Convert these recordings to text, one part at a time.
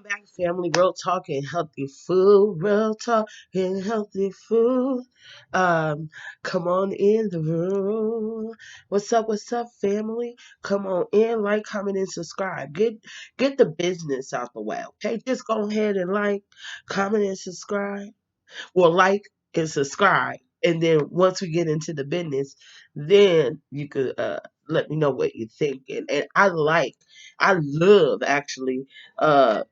back, family. Real talk and healthy food. Real talk and healthy food. Um, Come on in the room. What's up, family? Come on in, like, comment, and subscribe. Get the business out the way, okay? Just go ahead and like, comment, and subscribe. Well, like and subscribe. And then once we get into the business, then you could let me know what you're thinking. And I love actually uh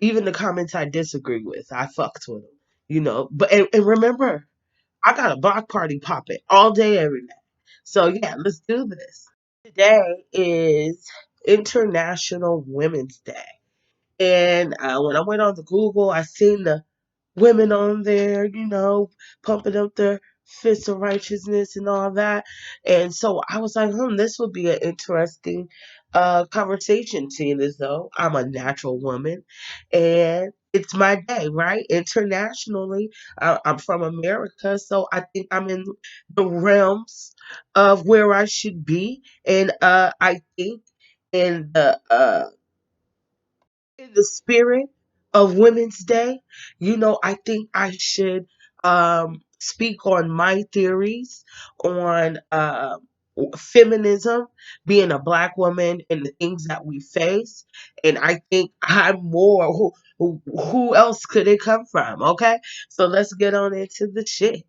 even the comments I disagree with. I fucked with them, But and remember, I got a block party popping all day, every day. So yeah, let's do this. Today is International Women's Day, and when I went on the Google, I seen the women on there, pumping up their fists of righteousness and all that. And so I was like, this would be an interesting conversation, seeing as though I'm a natural woman and it's my day, right? Internationally, I'm from America, so I think I'm in the realms of where I should be. And I think in the spirit of Women's Day, I think I should speak on my theories on feminism, being a black woman, and the things that we face. And I think I'm more. Who else could it come from? Okay, so let's get on into the shit.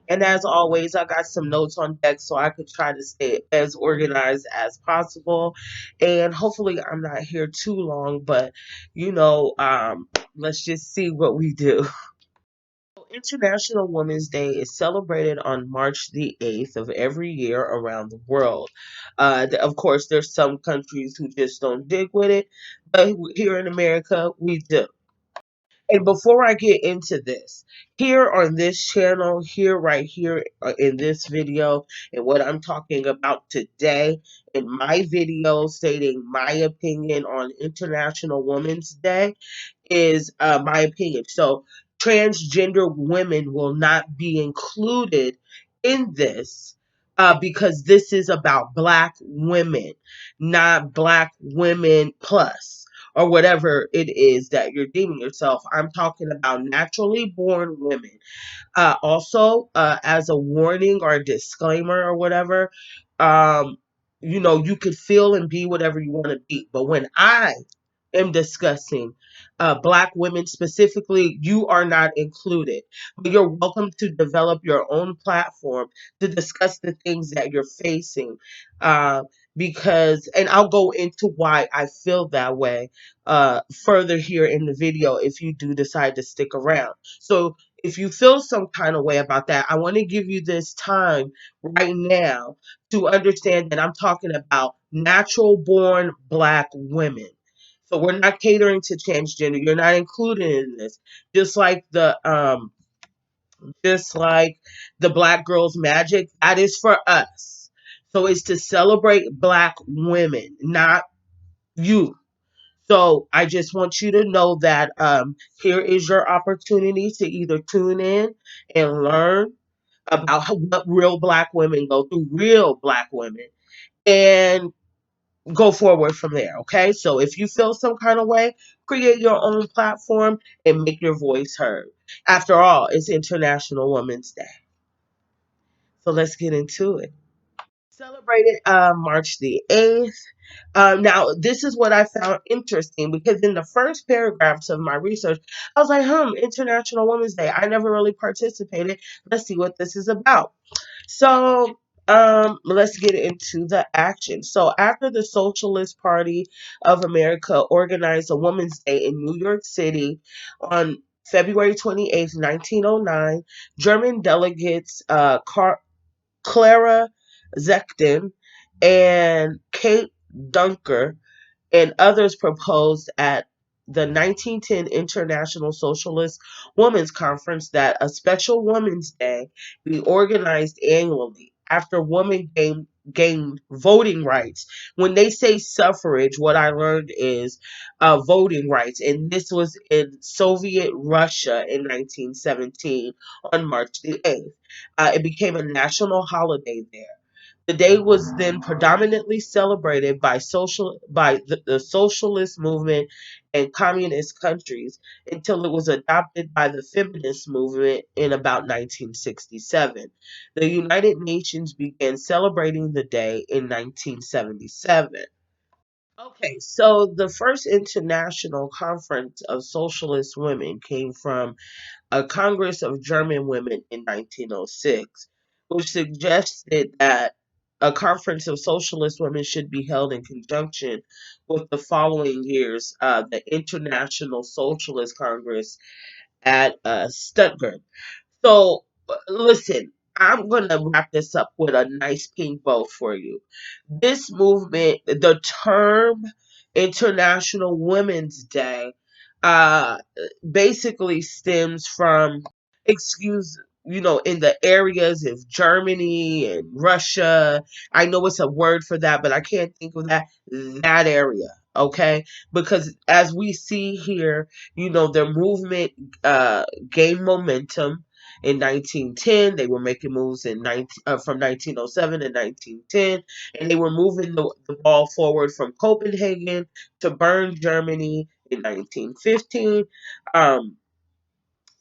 And as always, I got some notes on deck so I could try to stay as organized as possible. And hopefully, I'm not here too long, but let's just see what we do. International Women's Day is celebrated on March the 8th of every year around the world. Of course, there's some countries who just don't dig with it, but here in America, we do. And before I get into this, here on this channel, right here in this video, and what I'm talking about today in my video stating my opinion on International Women's Day is my opinion. So, transgender women will not be included in this because this is about black women, not black women plus or whatever it is that you're deeming yourself. I'm talking about naturally born women. Also, as a warning or a disclaimer or whatever, um, you could feel and be whatever you want to be. But when I am discussing black women specifically, you are not included. But you're welcome to develop your own platform to discuss the things that you're facing. Uh, and I'll go into why I feel that way further here in the video if you do decide to stick around. So if you feel some kind of way about that, I want to give you this time right now to understand that I'm talking about natural born black women. So we're not catering to transgender. You're not included in this. Just like the Black Girls Magic, that is for us. So it's to celebrate black women, not you. So I just want you to know that here is your opportunity to either tune in and learn about what real black women go through, real black women, and go forward from there. Okay. So if you feel some kind of way, create your own platform and make your voice heard. After all, it's International Women's Day. So let's get into it. Celebrated March the 8th. Now, this is what I found interesting because in the first paragraphs of my research, I was like, International Women's Day. I never really participated. Let's see what this is about. So, let's get into the action. So, after the Socialist Party of America organized a Women's Day in New York City on February 28th, 1909, German delegates Clara Zetkin and Kate Dunker and others proposed at the 1910 International Socialist Women's Conference that a special Women's Day be organized annually after women gained voting rights. When they say suffrage, what I learned is voting rights, and this was in Soviet Russia in 1917 on March the 8th. It became a national holiday there. The day was then predominantly celebrated by the socialist movement and communist countries until it was adopted by the feminist movement in about 1967. The United Nations began celebrating the day in 1977. Okay, so the first international conference of socialist women came from a Congress of German Women in 1906, which suggested that a conference of socialist women should be held in conjunction with the following year's the International Socialist Congress at Stuttgart. So, listen, I'm going to wrap this up with a nice pink bow for you. This movement, the term International Women's Day, uh, basically stems from, excuse, in the areas of Germany and Russia. I know it's a word for that, but I can't think of that area. Okay, because as we see here, their movement gained momentum in 1910. They were making moves from 1907 to 1910, and they were moving the ball forward from Copenhagen to Bern, Germany in 1915. Um,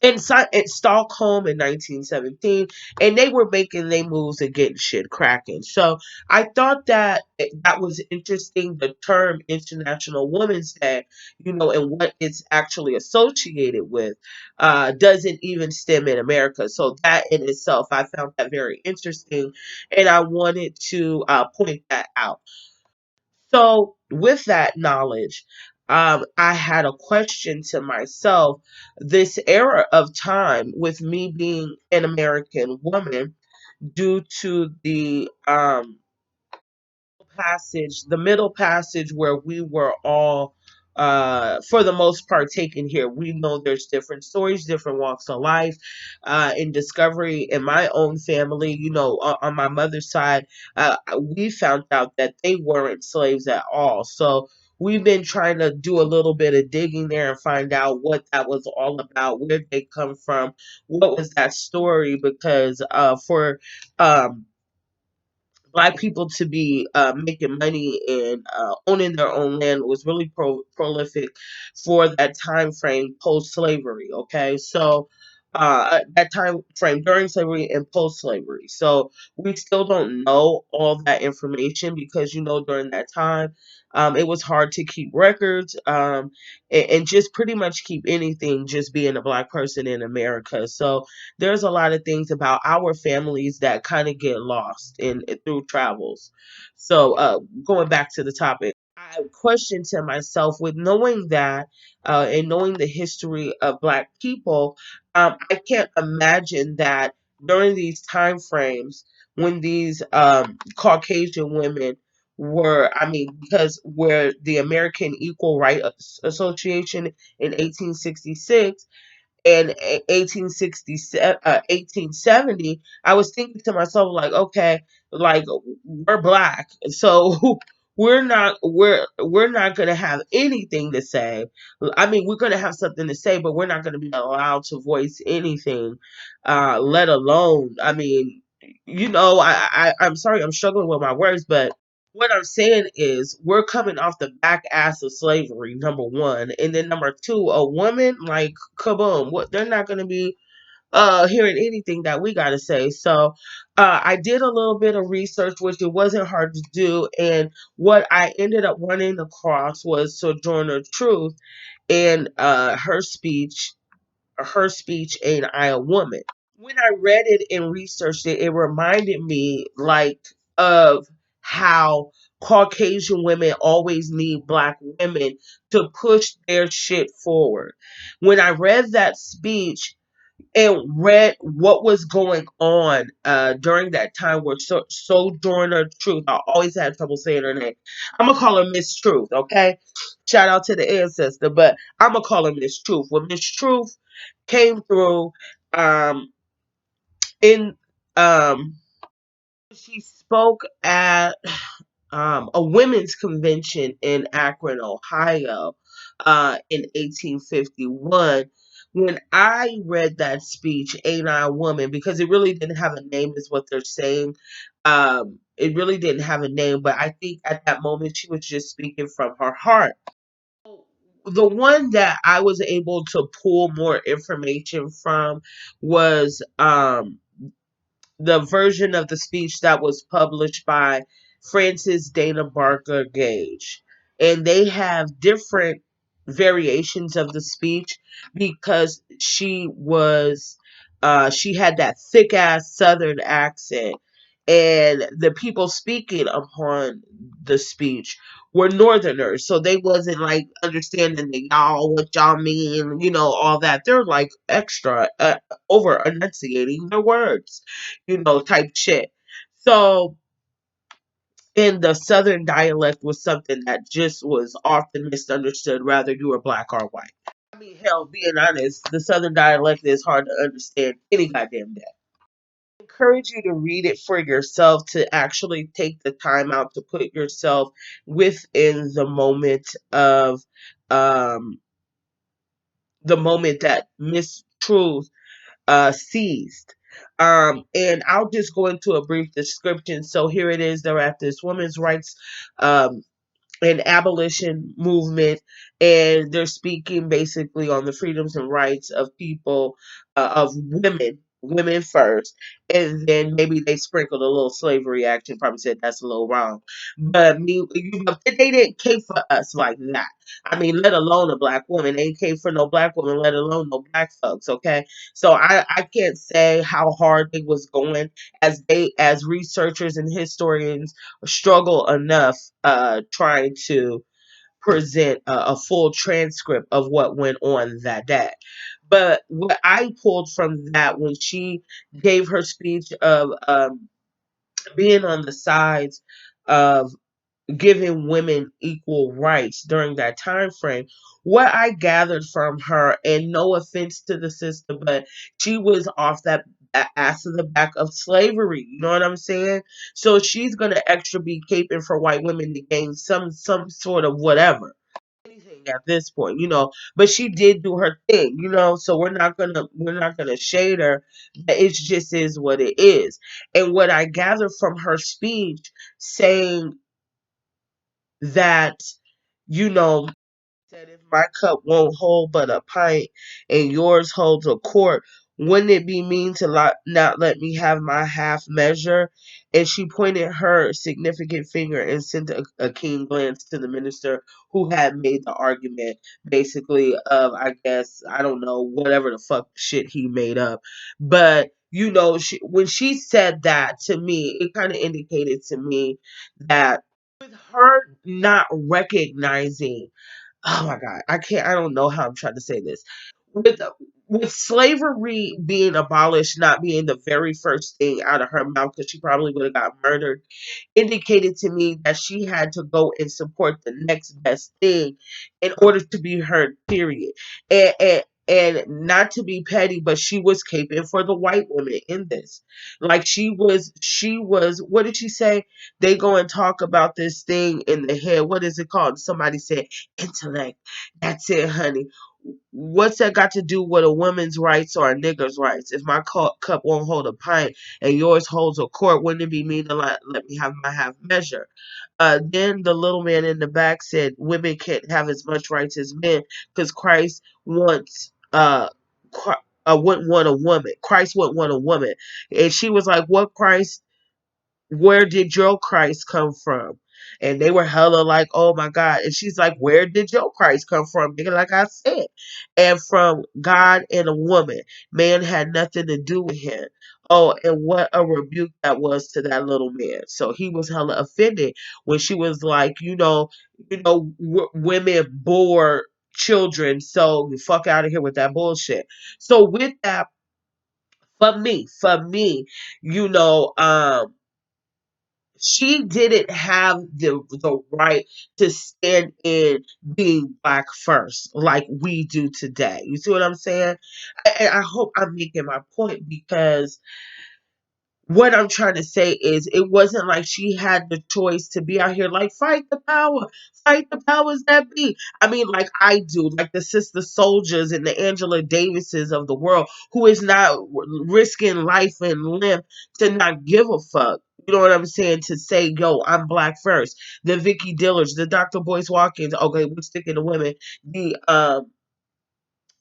in Stockholm in 1917, and they were making their moves and getting shit cracking. So I thought that was interesting. The term International Women's Day, and what it's actually associated with, doesn't even stem in America. So that in itself, I found that very interesting, and I wanted to point that out. So, with that knowledge, I had a question to myself. This era of time, with me being an American woman, due to the middle passage where we were all, for the most part, taken here. We know there's different stories, different walks of life. In Discovery, in my own family, on my mother's side, we found out that they weren't slaves at all. So we've been trying to do a little bit of digging there and find out what that was all about, where they come from, what was that story, because for um, Black people to be making money and owning their own land was really prolific for that time frame post slavery. Okay, so that time frame during slavery and post slavery. So we still don't know all that information because during that time. It was hard to keep records and just pretty much keep anything just being a Black person in America. So there's a lot of things about our families that kind of get lost in through travels. So going back to the topic, I questioned to myself with knowing that and knowing the history of Black people, I can't imagine that during these time frames when these Caucasian women were, I mean, because where the American Equal Rights Association in 1866 in 1867, 1870, I was thinking to myself, like, okay, like we're Black, so we're not gonna have anything to say. I mean, we're gonna have something to say, but we're not gonna be allowed to voice anything, let alone, I mean, I'm sorry, I'm struggling with my words, but what I'm saying is we're coming off the back ass of slavery, number one. And then number two, a woman, like, kaboom, what they're not gonna be hearing anything that we gotta say. So I did a little bit of research, which it wasn't hard to do, and what I ended up running across was Sojourner Truth and her speech, Ain't I a Woman? When I read it and researched it, it reminded me like of how Caucasian women always need Black women to push their shit forward. When I read that speech and read what was going on during that time where Sojourner Truth, I always had trouble saying her name. I'm gonna call her Miss Truth, okay? Shout out to the ancestor, but I'm gonna call her Miss Truth. When Miss Truth came through, um, in she spoke at a women's convention in Akron, Ohio, in 1851. When I read that speech, Ain't I a Woman, because it really didn't have a name, is what they're saying. It really didn't have a name, but I think at that moment she was just speaking from her heart. The one that I was able to pull more information from was the version of the speech that was published by Francis Dana Barker Gage. And they have different variations of the speech because she had that thick ass southern accent, and the people speaking upon the speech were northerners, so they wasn't like understanding the y'all, what y'all mean, all that. They're like extra over enunciating their words, type shit. So, in the southern dialect was something that just was often misunderstood, whether you were black or white. I mean, hell, being honest, the southern dialect is hard to understand any goddamn day. I encourage you to read it for yourself, to actually take the time out to put yourself within um the moment that Miss Truth seized. And I'll just go into a brief description. So here it is. They're at this women's rights um, and abolition movement, and they're speaking basically on the freedoms and rights of people, of women first, and then maybe they sprinkled a little slavery action. Probably said that's a little wrong, but they didn't care for us like that. I mean, let alone a black woman. They ain't care for no black woman, let alone no black folks. Okay, so I can't say how hard they was going, as researchers and historians struggle enough trying to present a full transcript of what went on that day. But what I pulled from that, when she gave her speech of being on the sides of giving women equal rights during that time frame, what I gathered from her, and no offense to the sister, but she was off that ass of the back of slavery. You know what I'm saying? So she's gonna extra be caping for white women to gain some sort of whatever. Anything at this point, but she did do her thing, so we're not gonna shade her. It just is what it is. And what I gathered from her speech, saying that, you know, said, if my cup won't hold but a pint and yours holds a quart, wouldn't it be mean to not let me have my half measure? And she pointed her significant finger and sent a keen glance to the minister, who had made the argument, basically, of, I guess, I don't know, whatever the fuck shit he made up. But, when she said that to me, it kind of indicated to me that with her not recognizing, oh my God, I don't know how I'm trying to say this. With with slavery being abolished, not being the very first thing out of her mouth, because she probably would have got murdered, indicated to me that she had to go and support the next best thing in order to be heard, period. And not to be petty, but she was caping for the white women in this. Like, she was, what did she say? They go and talk about this thing in the head. What is it called? Somebody said intellect. That's it, honey. What's that got to do with a woman's rights or a nigger's rights? If my cup won't hold a pint and yours holds a quart, wouldn't it be mean to let me have my half measure? Then the little man in the back said women can't have as much rights as men because Christ wouldn't want a woman. Christ wouldn't want a woman. And she was like, what Christ? Where did your Christ come from? And they were hella like, oh my God. And she's like, where did your Christ come from? Nigga, like I said. And from God and a woman. Man had nothing to do with him. Oh, and what a rebuke that was to that little man. So he was hella offended when she was like, women bore children, so you fuck out of here with that bullshit. So with that, for me, you know, um, she didn't have the right to stand in being black first like we do today. You see what I'm saying? And I hope I'm making my point, because what I'm trying to say is, it wasn't like she had the choice to be out here like, fight the powers that be. I mean, like I do, like the Sister Soldiers and the Angela Davises of the world, who is not risking life and limb to not give a fuck. You know what I'm saying? To say, yo, I'm black first. The Vicky Dillers, the Dr. Boyce Watkins. Okay, we're sticking to women. The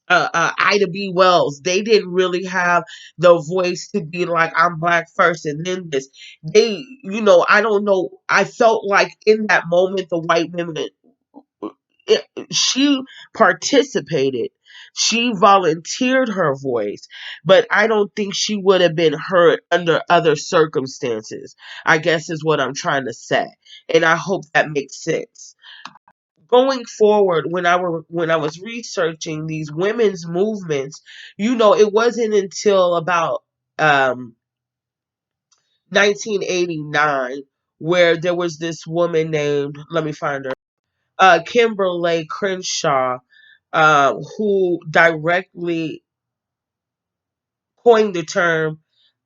Ida B. Wells. They didn't really have the voice to be like, I'm black first and then this. They, I don't know. I felt like in that moment, the white women, it, she participated. She volunteered her voice, but I don't think she would have been heard under other circumstances, I guess is what I'm trying to say. And I hope that makes sense. Going forward, when I was researching these women's movements, it wasn't until about 1989 where there was this woman named, let me find her, Kimberly Crenshaw, who directly coined the term,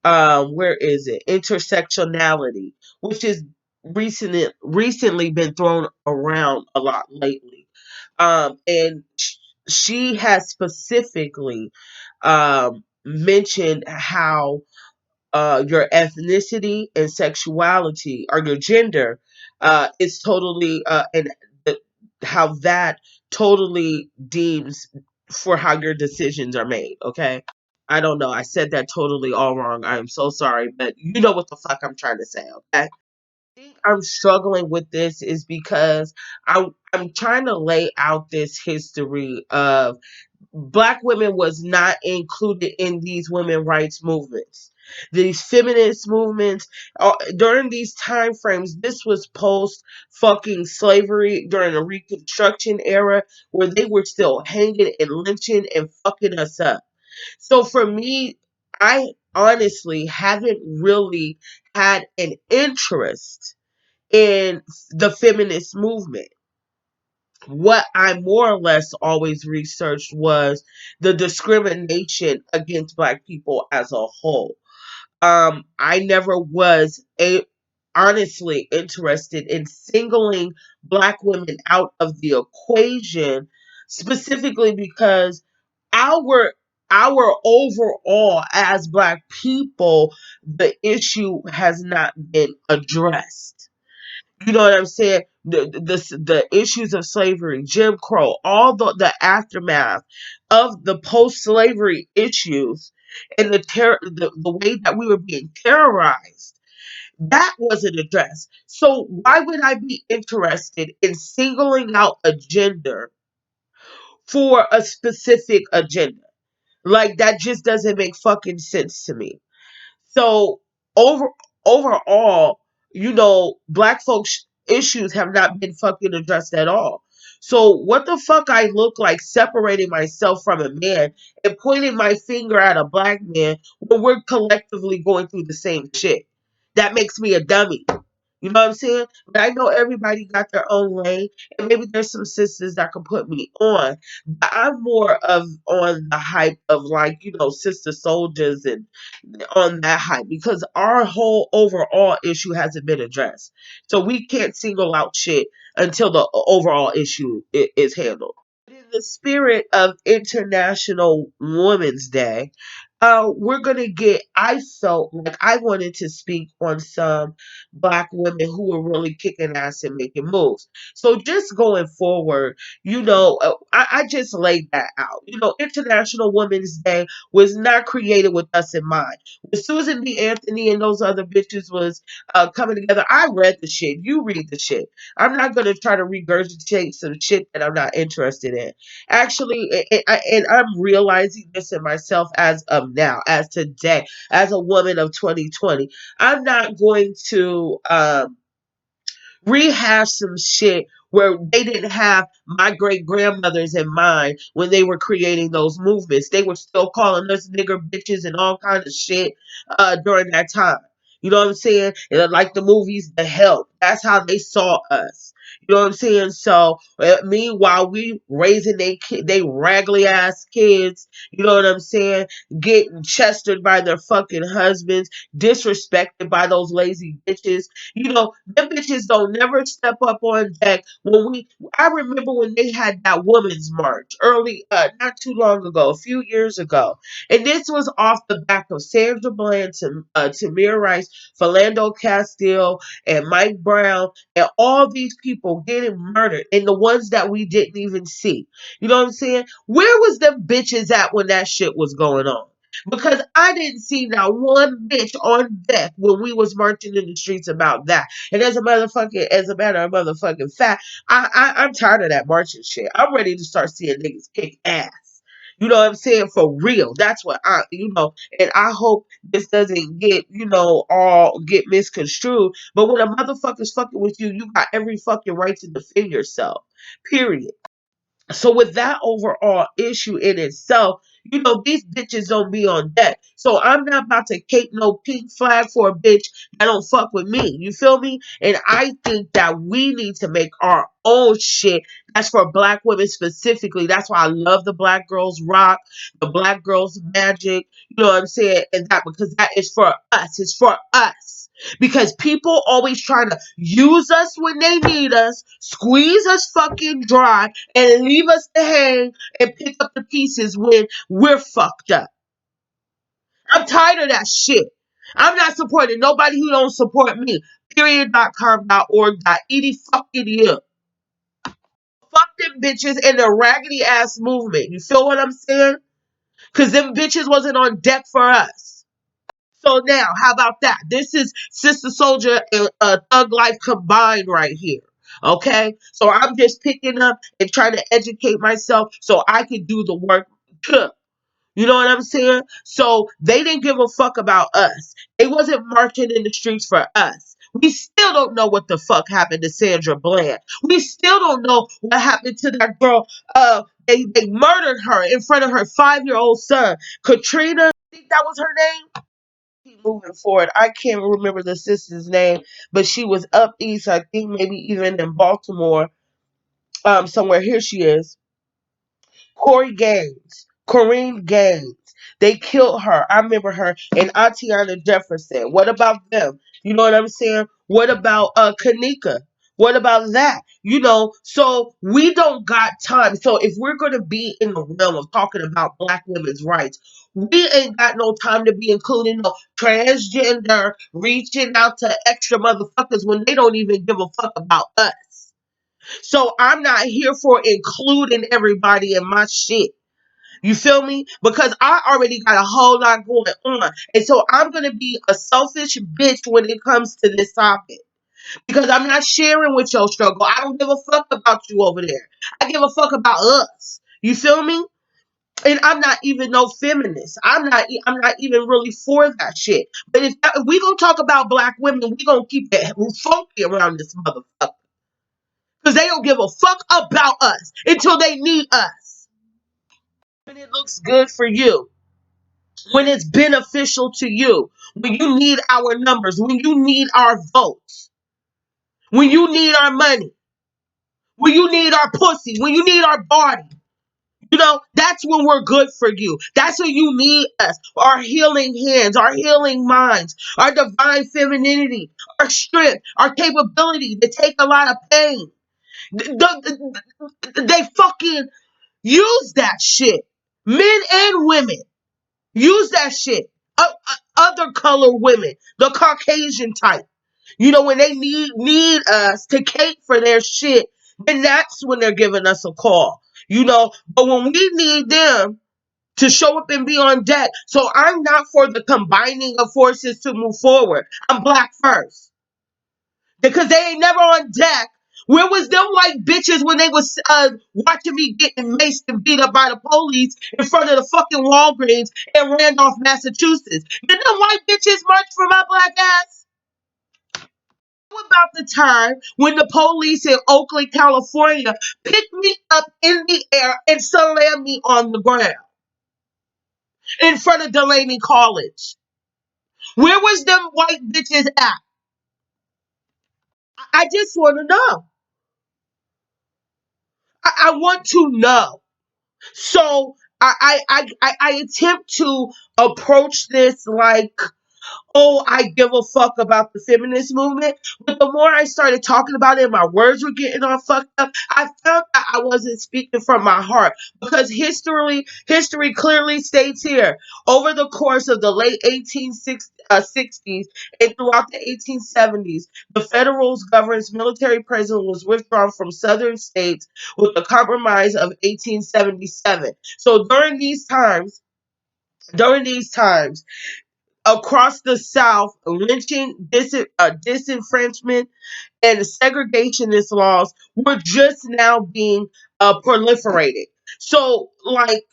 where is it? Intersectionality, which is recently been thrown around a lot lately. And she has specifically mentioned how your ethnicity and sexuality or your gender is totally and the, how that totally deems for how your decisions are made. Okay, I don't know, I said that totally all wrong, I am so sorry, but you know what the fuck I'm trying to say. Okay, I think I'm struggling with this is because I'm trying to lay out this history of black women was not included in these women rights movements, these feminist movements. During these time frames, this was post fucking slavery, during the Reconstruction era, where they were still hanging and lynching and fucking us up. So for me, I honestly haven't really had an interest in the feminist movement. What I more or less always researched was the discrimination against black people as a whole. I never was honestly interested in singling black women out of the equation, specifically because our our overall as black people, the issue has not been addressed. You know what I'm saying? The issues of slavery, Jim Crow, all the aftermath of the post slavery issues, and the way that we were being terrorized, that wasn't addressed. So why would I be interested in singling out a gender for a specific agenda? Like, that just doesn't make fucking sense to me. So over overall, black folks issues have not been fucking addressed at all. So what the fuck I look like separating myself from a man and pointing my finger at a black man when we're collectively going through the same shit? That makes me a dummy. You know what I'm saying? But I know everybody got their own lane, and maybe there's some sisters that can put me on. But I'm more of on the hype of, like, sister soldiers and on that hype, because our whole overall issue hasn't been addressed. So we can't single out shit until the overall issue is handled. In the spirit of International Women's Day, we're gonna get. I felt like I wanted to speak on some black women who were really kicking ass and making moves. So just going forward, I just laid that out. International Women's Day was not created with us in mind. When Susan B. Anthony and those other bitches was coming together, I read the shit. You read the shit. I'm not gonna try to regurgitate some shit that I'm not interested in. Actually, and I'm realizing this in myself as of now, as today, as a woman of 2020. I'm not going to rehash some shit where they didn't have my great grandmothers in mind when they were creating those movements. They were still calling us nigger bitches and all kinds of shit during that time. You know what I'm saying? And like the movies The Help, That's how they saw us. You know what I'm saying? So meanwhile, we raising they raggedy ass kids. You know what I'm saying? Getting chestered by their fucking husbands, disrespected by those lazy bitches. You know, them bitches don't never step up on deck. I remember when they had that women's march early, not too long ago, a few years ago, and this was off the back of Sandra Bland, Tamir Rice, Philando Castile, and Mike Brown, and all these people getting murdered, and the ones that we didn't even see. You know what I'm saying? Where was them bitches at when that shit was going on? Because I didn't see not one bitch on deck when we was marching in the streets about that. And as a matter of motherfucking fact, I'm tired of that marching shit. I'm ready to start seeing niggas kick ass. You know what I'm saying? For real. That's what and I hope this doesn't all get misconstrued. But when a motherfucker's fucking with you, you got every fucking right to defend yourself. Period. So with that overall issue in itself, these bitches don't be on deck. So I'm not about to cape no pink flag for a bitch that don't fuck with me. You feel me? And I think that we need to make our own shit. That's for black women specifically. That's why I love the Black Girls Rock, the Black Girls Magic. You know what I'm saying? And that because that is for us. It's for us. Because people always try to use us when they need us, squeeze us fucking dry, and leave us to hang and pick up the pieces when we're fucked up. I'm tired of that shit. I'm not supporting nobody who don't support me. Period.com.org.ed fucking you. Fuck them bitches and the raggedy ass movement. You feel what I'm saying? Cause them bitches wasn't on deck for us. So now, how about that? This is Sister Soldier and Thug Life combined right here. Okay? So I'm just picking up and trying to educate myself so I can do the work too. You know what I'm saying? So they didn't give a fuck about us. They wasn't marching in the streets for us. We still don't know what the fuck happened to Sandra Bland. We still don't know what happened to that girl. They murdered her in front of her 5-year-old son. Katrina, I think that was her name. Keep moving forward. I can't remember the sister's name, but she was up east. I think maybe even in Baltimore, somewhere. Here she is. Corinne Gaines. They killed her. I remember her and Atiana Jefferson. What about them? You know what I'm saying? What about Kanika? What about that? So we don't got time. So if we're gonna be in the realm of talking about black women's rights, we ain't got no time to be including no transgender reaching out to extra motherfuckers when they don't even give a fuck about us. So I'm not here for including everybody in my shit. You feel me? Because I already got a whole lot going on. And so I'm going to be a selfish bitch when it comes to this topic. Because I'm not sharing with your struggle. I don't give a fuck about you over there. I give a fuck about us. You feel me? And I'm not even no feminist. I'm not even really for that shit. But if we gonna talk about black women, we gonna keep it funky around this motherfucker. Because they don't give a fuck about us until they need us. When it looks good for you, when it's beneficial to you, when you need our numbers, when you need our votes, when you need our money, when you need our pussy, when you need our body. That's when we're good for you. That's when you need us. Our healing hands, our healing minds, our divine femininity, our strength, our capability to take a lot of pain. They fucking use that shit. Men and women use that shit. Other color women, the Caucasian type. When they need us to cape for their shit, then that's when they're giving us a call. But when we need them to show up and be on deck, so I'm not for the combining of forces to move forward. I'm black first. Because they ain't never on deck. Where was them white bitches when they was watching me getting maced and beat up by the police in front of the fucking Walgreens in Randolph, Massachusetts? Did them white bitches march for my black ass? How about the time when the police in Oakland, California picked me up in the air and slammed me on the ground in front of Delaney College? Where was them white bitches at? I just want to know. I want to know. So I attempt to approach this like, oh, I give a fuck about the feminist movement. But the more I started talking about it, my words were getting all fucked up. I felt that I wasn't speaking from my heart because history clearly states here over the course of the late 1860s and throughout the 1870s, the federal government's military presence was withdrawn from southern states with the Compromise of 1877. So during these times, across the South, lynching, disenfranchisement, and segregationist laws were just now being proliferated. So, like,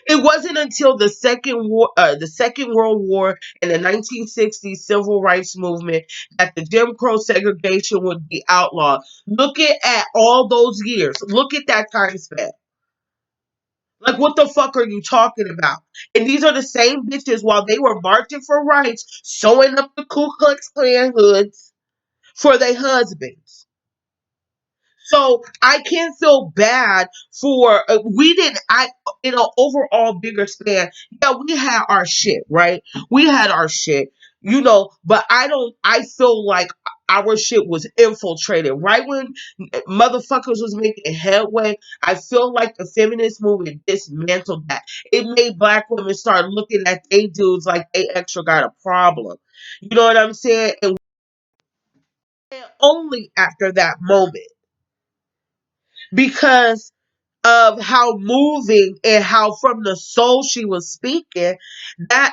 it wasn't until the Second World War and the 1960s Civil Rights Movement that the Jim Crow segregation would be outlawed. Look at all those years. Look at that time span. Like, what the fuck are you talking about? And these are the same bitches while they were marching for rights, sewing up the Ku Klux Klan hoods for their husbands. So I can feel bad for we didn't. I in an overall bigger span. Yeah, we had our shit, right? We had our shit, But I don't. I feel like our shit was infiltrated right when motherfuckers was making headway. I feel like the feminist movement dismantled that. It made black women start looking at they dudes like they extra got a problem. You know what I'm saying? And only after that moment because of how moving and how from the soul she was speaking, that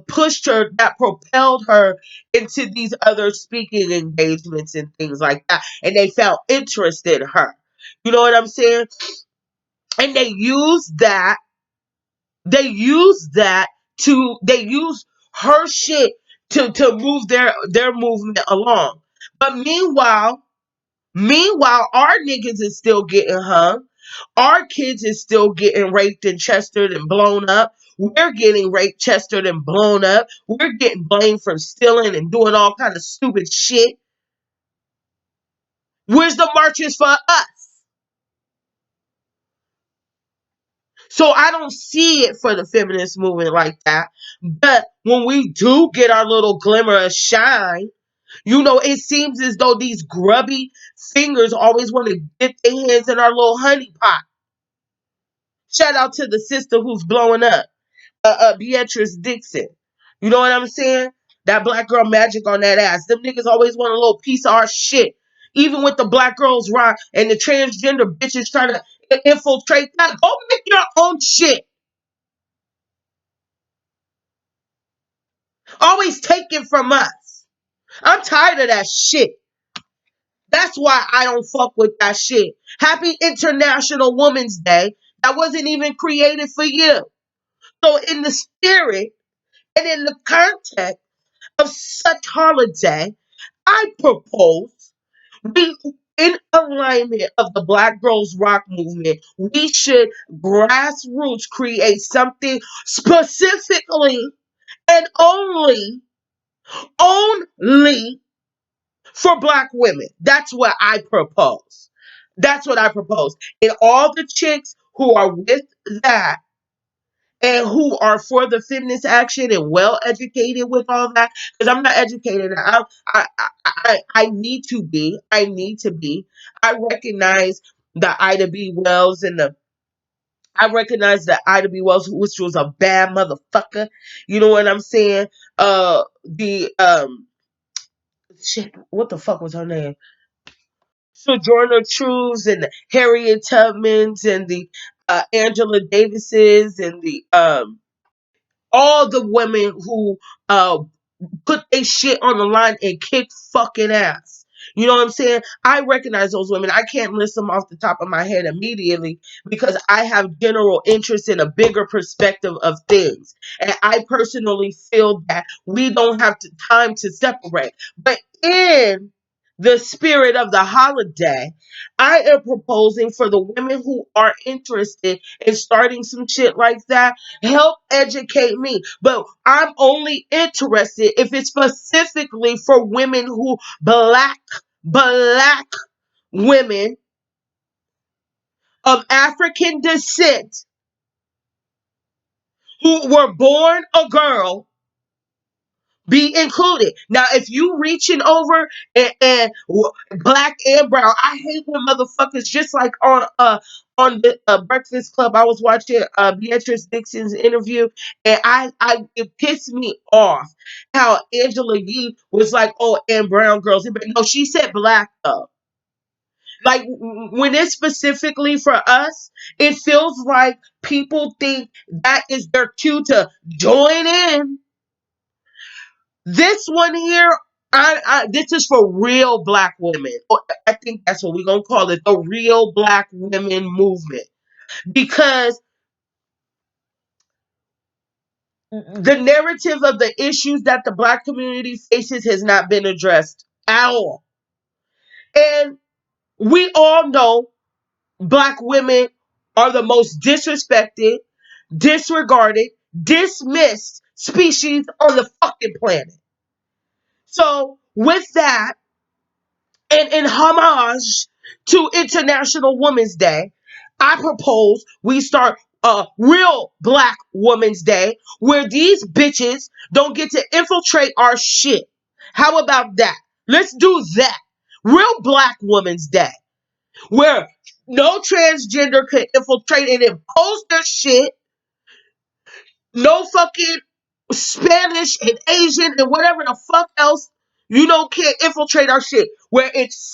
pushed her, that propelled her into these other speaking engagements and things like that. And they found interest in her. You know what I'm saying? And they used her shit to move their movement along. But meanwhile, our niggas is still getting hung. Our kids is still getting raped and chestered and blown up. We're getting raped, chestered, and blown up. We're getting blamed for stealing and doing all kind of stupid shit. Where's the marches for us? So I don't see it for the feminist movement like that. But when we do get our little glimmer of shine, it seems as though these grubby fingers always want to dip their hands in our little honey pot. Shout out to the sister who's blowing up, Beatrice Dixon. You know what I'm saying? That black girl magic on that ass. Them niggas always want a little piece of our shit. Even with the black girls rock and the transgender bitches trying to infiltrate that. Go make your own shit. Always taking from us. I'm tired of that shit. That's why I don't fuck with that shit. Happy International Women's Day. That wasn't even created for you. So in the spirit and in the context of such holiday, I propose we, in alignment of the Black Girls Rock movement, we should grassroots create something specifically and only for Black women. That's what I propose. That's what I propose. And all the chicks who are with that and who are for the feminist action and well educated with all that, because I'm not educated. I need to be. I need to be. I recognize the Ida B. Wells and the I recognize that Ida B. Wells, which was a bad motherfucker. You know what I'm saying? The shit. What the fuck was her name? Sojourner Truths and the Harriet Tubmans and the Angela Davises and the all the women who put their shit on the line and kick fucking ass. You know what I'm saying? I recognize those women. I can't list them off the top of my head immediately because I have general interest in a bigger perspective of things. And I personally feel that we don't have time to separate. But in the spirit of the holiday, I am proposing for the women who are interested in starting some shit like that, help educate me. But I'm only interested if it's specifically for women who black women of African descent who were born a girl be included. Now, if you reaching over and black and brown, I hate when motherfuckers just like on the Breakfast Club. I was watching Beatrice Dixon's interview, and I it pissed me off how Angela Yee was like, "Oh, and brown girls." No, she said black though. Like when it's specifically for us, it feels like people think that is their cue to join in. This one here, this is for real black women. I think that's what we're gonna call it, the real black women movement. Because the narrative of the issues that the black community faces has not been addressed at all. And we all know black women are the most disrespected, disregarded, dismissed species on the fucking planet. So with that, and in homage to International Women's Day, I propose we start a real Black Women's Day where these bitches don't get to infiltrate our shit. How about that? Let's do that. Real Black Women's Day where no transgender can infiltrate and impose their shit. No fucking Spanish and Asian and whatever the fuck else, can't infiltrate our shit. Where it's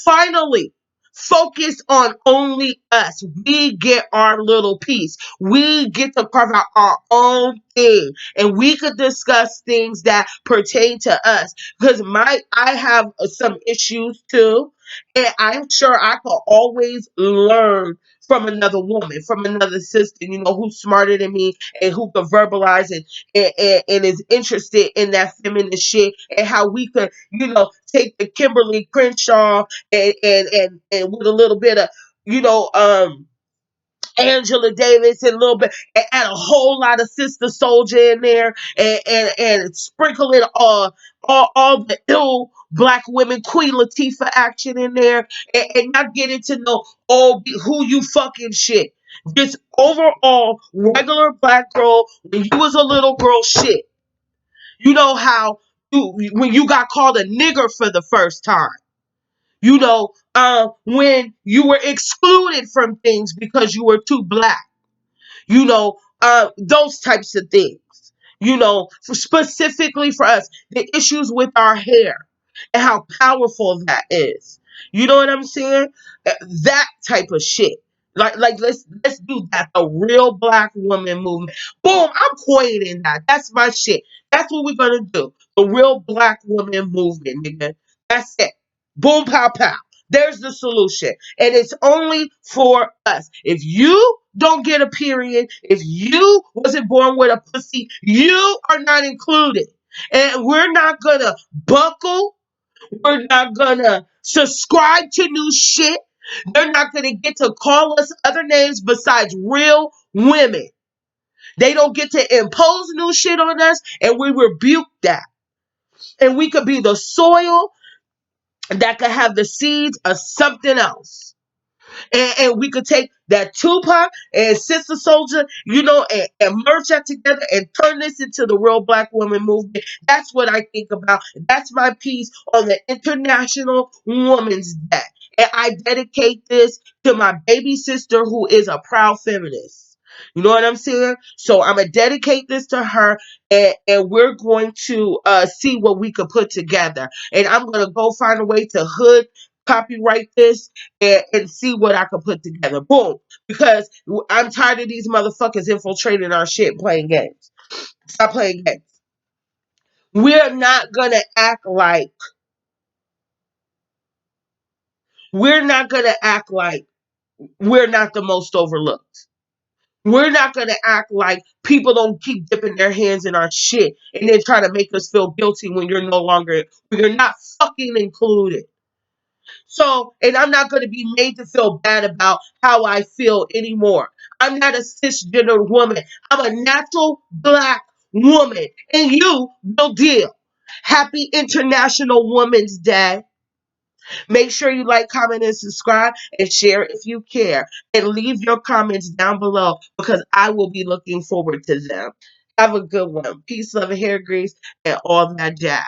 finally focus on only us. We get our little piece. We get to carve out our own thing, and we could discuss things that pertain to us. Because I have some issues too, and I'm sure I could always learn from another woman, from another sister, who's smarter than me and who can verbalize and is interested in that feminist shit, and how we could, take the Kimberly Crenshaw and with a little bit of, you know, um, Angela Davis and a little bit, and add a whole lot of Sister Soldier in there, and sprinkle in all the ill black women, Queen Latifah action in there, and not get into no who you fucking shit. Just overall regular black girl when you was a little girl shit. You know how when you got called a nigger for the first time. When you were excluded from things because you were too black, those types of things, specifically for us, the issues with our hair and how powerful that is. You know what I'm saying? That type of shit. Like let's do that. A real black woman movement. Boom, I'm coining that. That's my shit. That's what we're gonna do. The real black woman movement, nigga. That's it. Boom, pow, pow. There's the solution. And it's only for us. If you don't get a period, if you wasn't born with a pussy, you are not included. And we're not gonna buckle. We're not gonna subscribe to new shit. They're not gonna get to call us other names besides real women. They don't get to impose new shit on us, and we rebuke that. And we could be the soil that could have the seeds of something else. And we could take that Tupac and Sister Soldier, and merge that together and turn this into the real black woman movement. That's what I think about. That's my piece on the International Women's Day. And I dedicate this to my baby sister who is a proud feminist. You know what I'm saying? So I'm going to dedicate this to her, and we're going to see what we could put together. And I'm going to go find a way to copyright this and see what I can put together. Boom. Because I'm tired of these motherfuckers infiltrating our shit playing games. Stop playing games. We're not gonna act like we're not gonna act like we're not the most overlooked. We're not going to act like people don't keep dipping their hands in our shit and then try to make us feel guilty when when you're not fucking included. So, and I'm not going to be made to feel bad about how I feel anymore. I'm not a cisgender woman. I'm a natural black woman, and you will deal. Happy International Women's Day. Make sure you like, comment, and subscribe, and share if you care. And leave your comments down below because I will be looking forward to them. Have a good one. Peace, love, and hair grease, and all that jazz.